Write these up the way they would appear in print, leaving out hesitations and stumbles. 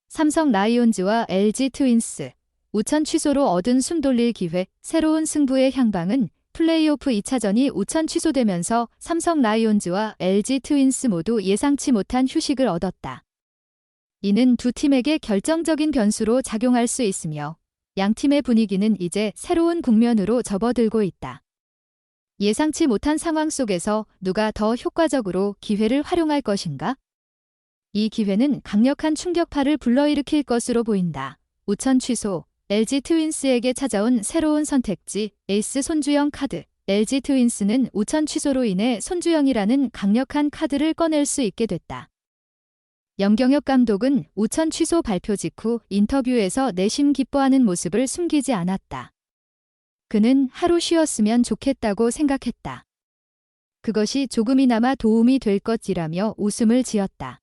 삼성 라이온즈와 LG 트윈스, 우천 취소로 얻은 숨 돌릴 기회, 새로운 승부의 향방은 플레이오프 2차전이 우천 취소되면서 삼성 라이온즈와 LG 트윈스 모두 예상치 못한 휴식을 얻었다. 이는 두 팀에게 결정적인 변수로 작용할 수 있으며 양 팀의 분위기는 이제 새로운 국면으로 접어들고 있다. 예상치 못한 상황 속에서 누가 더 효과적으로 기회를 활용할 것인가? 이 기회는 강력한 충격파를 불러일으킬 것으로 보인다. 우천 취소, LG 트윈스에게 찾아온 새로운 선택지, 에이스 손주영 카드. LG 트윈스는 우천 취소로 인해 손주영이라는 강력한 카드를 꺼낼 수 있게 됐다. 염경엽 감독은 우천 취소 발표 직후 인터뷰에서 내심 기뻐하는 모습을 숨기지 않았다. 그는 하루 쉬었으면 좋겠다고 생각했다. 그것이 조금이나마 도움이 될 것이라며 웃음을 지었다.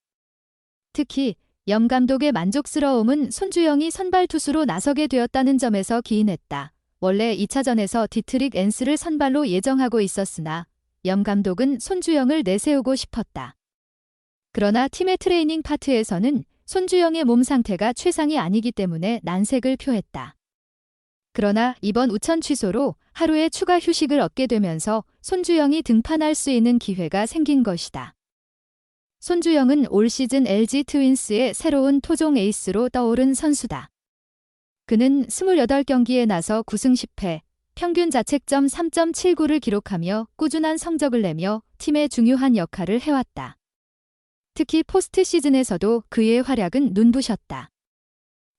특히 염 감독의 만족스러움은 손주영이 선발 투수로 나서게 되었다는 점에서 기인했다. 원래 2차전에서 디트릭 앤스를 선발로 예정하고 있었으나 염 감독은 손주영을 내세우고 싶었다. 그러나 팀의 트레이닝 파트에서는 손주영의 몸 상태가 최상이 아니기 때문에 난색을 표했다. 그러나 이번 우천 취소로 하루의 추가 휴식을 얻게 되면서 손주영이 등판할 수 있는 기회가 생긴 것이다. 손주영은 올 시즌 LG 트윈스의 새로운 토종 에이스로 떠오른 선수다. 그는 28경기에 나서 9승 10패, 평균 자책점 3.79를 기록하며 꾸준한 성적을 내며 팀의 중요한 역할을 해왔다. 특히 포스트 시즌에서도 그의 활약은 눈부셨다.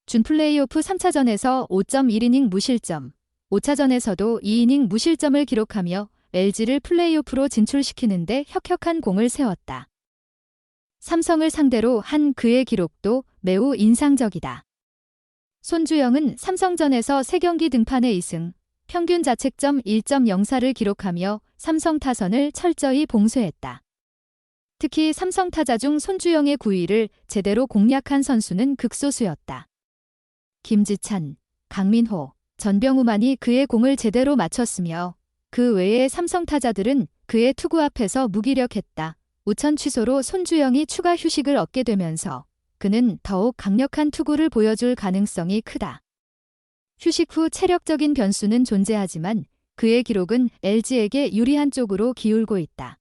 준 플레이오프 3차전에서 5.1이닝 무실점, 5차전에서도 2이닝 무실점을 기록하며 LG를 플레이오프로 진출시키는데 혁혁한 공을 세웠다. 삼성을 상대로 한 그의 기록도 매우 인상적이다. 손주영은 삼성전에서 3경기 등판에 2승, 평균 자책점 1.04를 기록하며 삼성 타선을 철저히 봉쇄했다. 특히 삼성 타자 중 손주영의 9위를 제대로 공략한 선수는 극소수였다. 김지찬, 강민호, 전병우만이 그의 공을 제대로 맞췄으며 그 외의 삼성 타자들은 그의 투구 앞에서 무기력했다. 우천 취소로 손주영이 추가 휴식을 얻게 되면서 그는 더욱 강력한 투구를 보여줄 가능성이 크다. 휴식 후 체력적인 변수는 존재하지만 그의 기록은 LG에게 유리한 쪽으로 기울고 있다.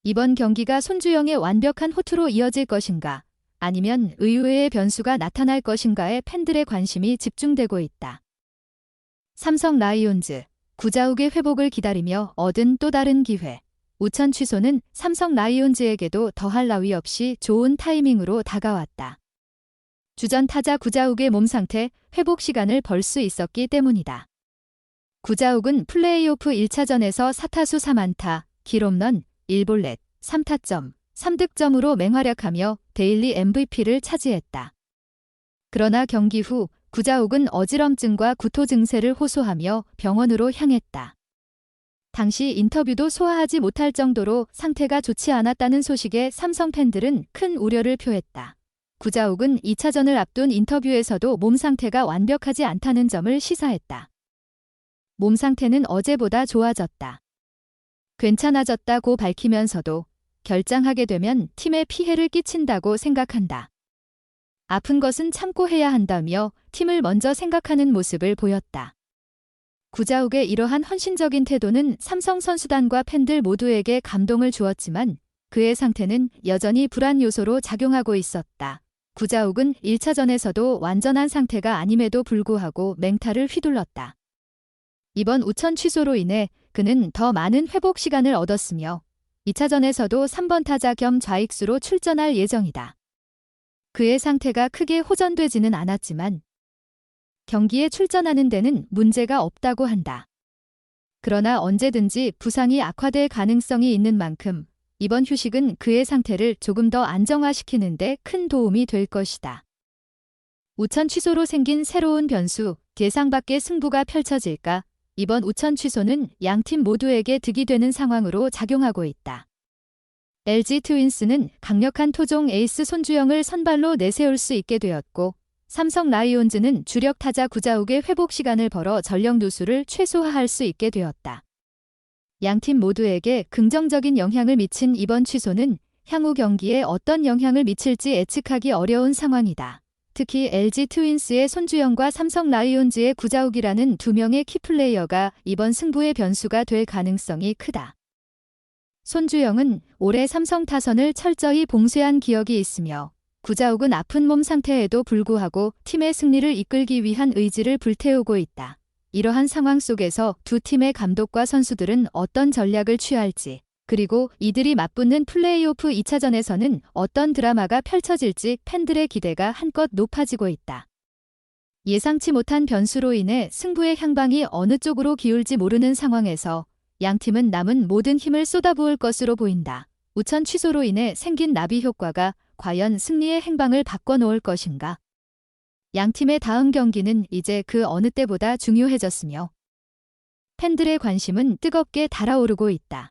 이번 경기가 손주영의 완벽한 호투로 이어질 것인가 아니면 의외의 변수가 나타날 것인가에 팬들의 관심이 집중되고 있다. 삼성 라이온즈, 구자욱의 회복을 기다리며 얻은 또 다른 기회. 우천 취소는 삼성 라이온즈에게도 더할 나위 없이 좋은 타이밍으로 다가왔다. 주전 타자 구자욱의 몸 상태, 회복 시간을 벌 수 있었기 때문이다. 구자욱은 플레이오프 1차전에서 4타수 3안타, 기홈런, 1볼넷, 3타점, 3득점으로 맹활약하며 데일리 MVP를 차지했다. 그러나 경기 후 구자욱은 어지럼증과 구토 증세를 호소하며 병원으로 향했다. 당시 인터뷰도 소화하지 못할 정도로 상태가 좋지 않았다는 소식에 삼성 팬들은 큰 우려를 표했다. 구자욱은 2차전을 앞둔 인터뷰에서도 몸 상태가 완벽하지 않다는 점을 시사했다. 몸 상태는 어제보다 좋아졌다. 괜찮아졌다고 밝히면서도 결장하게 되면 팀에 피해를 끼친다고 생각한다. 아픈 것은 참고 해야 한다며 팀을 먼저 생각하는 모습을 보였다. 구자욱의 이러한 헌신적인 태도는 삼성 선수단과 팬들 모두에게 감동을 주었지만 그의 상태는 여전히 불안 요소로 작용하고 있었다. 구자욱은 1차전에서도 완전한 상태가 아님에도 불구하고 맹타를 휘둘렀다. 이번 우천 취소로 인해 그는 더 많은 회복 시간을 얻었으며 2차전에서도 3번 타자 겸 좌익수로 출전할 예정이다. 그의 상태가 크게 호전되지는 않았지만 경기에 출전하는 데는 문제가 없다고 한다. 그러나 언제든지 부상이 악화될 가능성이 있는 만큼 이번 휴식은 그의 상태를 조금 더 안정화시키는 데 큰 도움이 될 것이다. 우천 취소로 생긴 새로운 변수, 예상 밖의 승부가 펼쳐질까? 이번 우천 취소는 양팀 모두에게 득이 되는 상황으로 작용하고 있다. LG 트윈스는 강력한 토종 에이스 손주영을 선발로 내세울 수 있게 되었고 삼성 라이온즈는 주력 타자 구자욱의 회복 시간을 벌어 전력 누수를 최소화할 수 있게 되었다. 양팀 모두에게 긍정적인 영향을 미친 이번 취소는 향후 경기에 어떤 영향을 미칠지 예측하기 어려운 상황이다. 특히 LG 트윈스의 손주영과 삼성 라이온즈의 구자욱이라는 두 명의 키플레이어가 이번 승부의 변수가 될 가능성이 크다. 손주영은 올해 삼성 타선을 철저히 봉쇄한 기억이 있으며 구자욱은 아픈 몸 상태에도 불구하고 팀의 승리를 이끌기 위한 의지를 불태우고 있다. 이러한 상황 속에서 두 팀의 감독과 선수들은 어떤 전략을 취할지, 그리고 이들이 맞붙는 플레이오프 2차전에서는 어떤 드라마가 펼쳐질지 팬들의 기대가 한껏 높아지고 있다. 예상치 못한 변수로 인해 승부의 향방이 어느 쪽으로 기울지 모르는 상황에서 양팀은 남은 모든 힘을 쏟아부을 것으로 보인다. 우천 취소로 인해 생긴 나비 효과가 과연 승리의 행방을 바꿔놓을 것인가? 양팀의 다음 경기는 이제 그 어느 때보다 중요해졌으며 팬들의 관심은 뜨겁게 달아오르고 있다.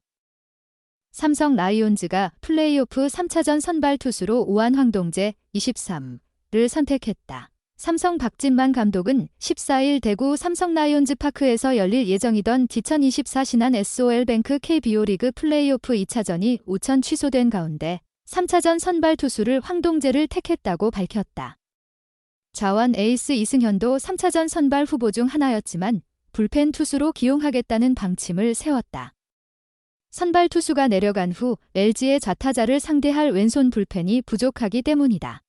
삼성 라이온즈가 플레이오프 3차전 선발 투수로 오한 황동재 23를 선택했다. 삼성 박진만 감독은 14일 대구 삼성 라이온즈 파크에서 열릴 예정이던 2024 신한 SOL뱅크 KBO 리그 플레이오프 2차전이 우천 취소된 가운데 3차전 선발 투수를 황동재를 택했다고 밝혔다. 좌완 에이스 이승현도 3차전 선발 후보 중 하나였지만 불펜 투수로 기용하겠다는 방침을 세웠다. 선발 투수가 내려간 후 LG의 좌타자를 상대할 왼손 불펜이 부족하기 때문이다.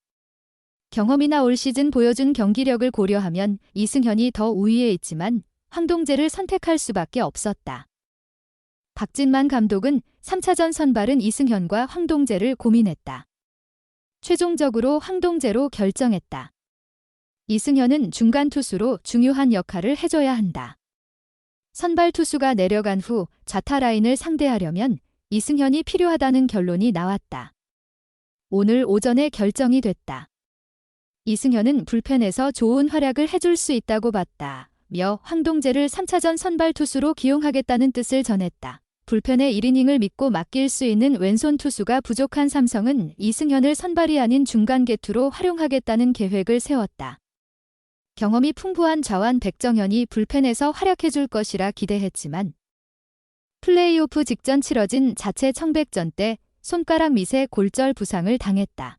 경험이나 올 시즌 보여준 경기력을 고려하면 이승현이 더 우위에 있지만 황동재를 선택할 수밖에 없었다. 박진만 감독은 3차전 선발은 이승현과 황동재를 고민했다. 최종적으로 황동재로 결정했다. 이승현은 중간 투수로 중요한 역할을 해줘야 한다. 선발 투수가 내려간 후 좌타 라인을 상대하려면 이승현이 필요하다는 결론이 나왔다. 오늘 오전에 결정이 됐다. 이승현은 불펜에서 좋은 활약을 해줄 수 있다고 봤다며 황동재를 3차전 선발 투수로 기용하겠다는 뜻을 전했다. 불펜의 1이닝을 믿고 맡길 수 있는 왼손 투수가 부족한 삼성은 이승현을 선발이 아닌 중간 개투로 활용하겠다는 계획을 세웠다. 경험이 풍부한 좌완 백정현이 불펜에서 활약해줄 것이라 기대했지만 플레이오프 직전 치러진 자체 청백전 때 손가락 밑에 골절 부상을 당했다.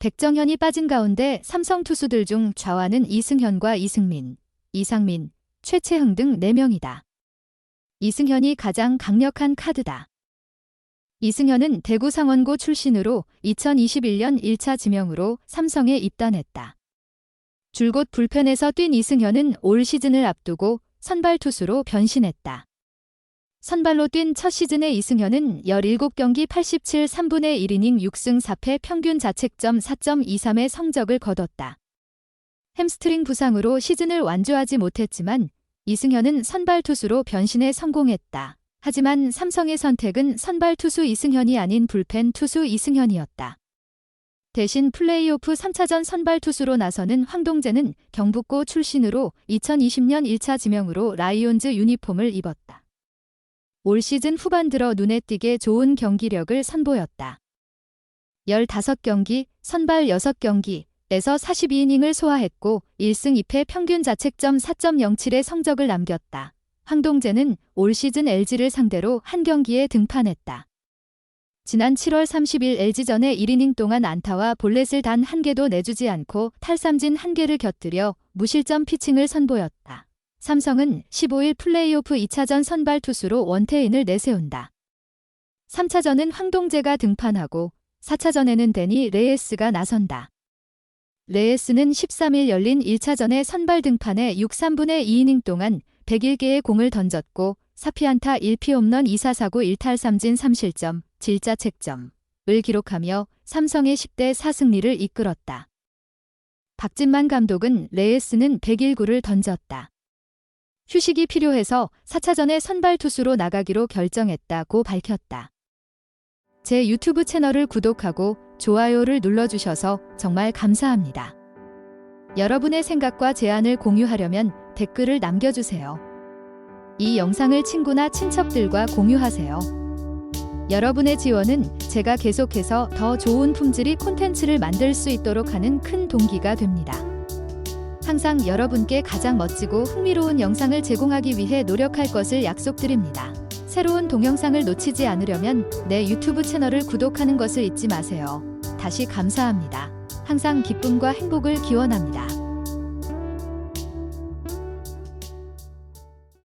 백정현이 빠진 가운데 삼성 투수들 중 좌완은 이승현과 이승민, 이상민, 최채흥 등 4명이다. 이승현이 가장 강력한 카드다. 이승현은 대구 상원고 출신으로 2021년 1차 지명으로 삼성에 입단했다. 줄곧 불펜에서 뛴 이승현은 올 시즌을 앞두고 선발 투수로 변신했다. 선발로 뛴 첫 시즌의 이승현은 17경기 87 3분의 1이닝 6승 4패 평균 자책점 4.23의 성적을 거뒀다. 햄스트링 부상으로 시즌을 완주하지 못했지만 이승현은 선발 투수로 변신에 성공했다. 하지만 삼성의 선택은 선발 투수 이승현이 아닌 불펜 투수 이승현이었다. 대신 플레이오프 3차전 선발 투수로 나서는 황동재는 경북고 출신으로 2020년 1차 지명으로 라이온즈 유니폼을 입었다. 올 시즌 후반 들어 눈에 띄게 좋은 경기력을 선보였다. 15경기, 선발 6경기에서 42이닝을 소화했고 1승 2패 평균 자책점 4.07의 성적을 남겼다. 황동재는 올 시즌 LG를 상대로 한 경기에 등판했다. 지난 7월 30일 LG전의 1이닝 동안 안타와 볼넷을 단 한 개도 내주지 않고 탈삼진 1개를 곁들여 무실점 피칭을 선보였다. 삼성은 15일 플레이오프 2차전 선발 투수로 원태인을 내세운다. 3차전은 황동재가 등판하고 4차전에는 데니 레예스가 나선다. 레예스는 13일 열린 1차전에 선발 등판해 6, 3분의 2이닝 동안 101개의 공을 던졌고 4피안타 1피홈런 2사사구 1탈삼진 3실점, 질자책점을 기록하며 삼성의 10대 4승리를 이끌었다. 박진만 감독은 레예스는 101구를 던졌다. 휴식이 필요해서 4차전에 선발 투수로 나가기로 결정했다고 밝혔다. 제 유튜브 채널을 구독하고 좋아요를 눌러주셔서 정말 감사합니다. 여러분의 생각과 제안을 공유하려면 댓글을 남겨주세요. 이 영상을 친구나 친척들과 공유하세요. 여러분의 지원은 제가 계속해서 더 좋은 품질의 콘텐츠를 만들 수 있도록 하는 큰 동기가 됩니다. 항상 여러분께 가장 멋지고 흥미로운 영상을 제공하기 위해 노력할 것을 약속드립니다. 새로운 동영상을 놓치지 않으려면 내 유튜브 채널을 구독하는 것을 잊지 마세요. 다시 감사합니다. 항상 기쁨과 행복을 기원합니다.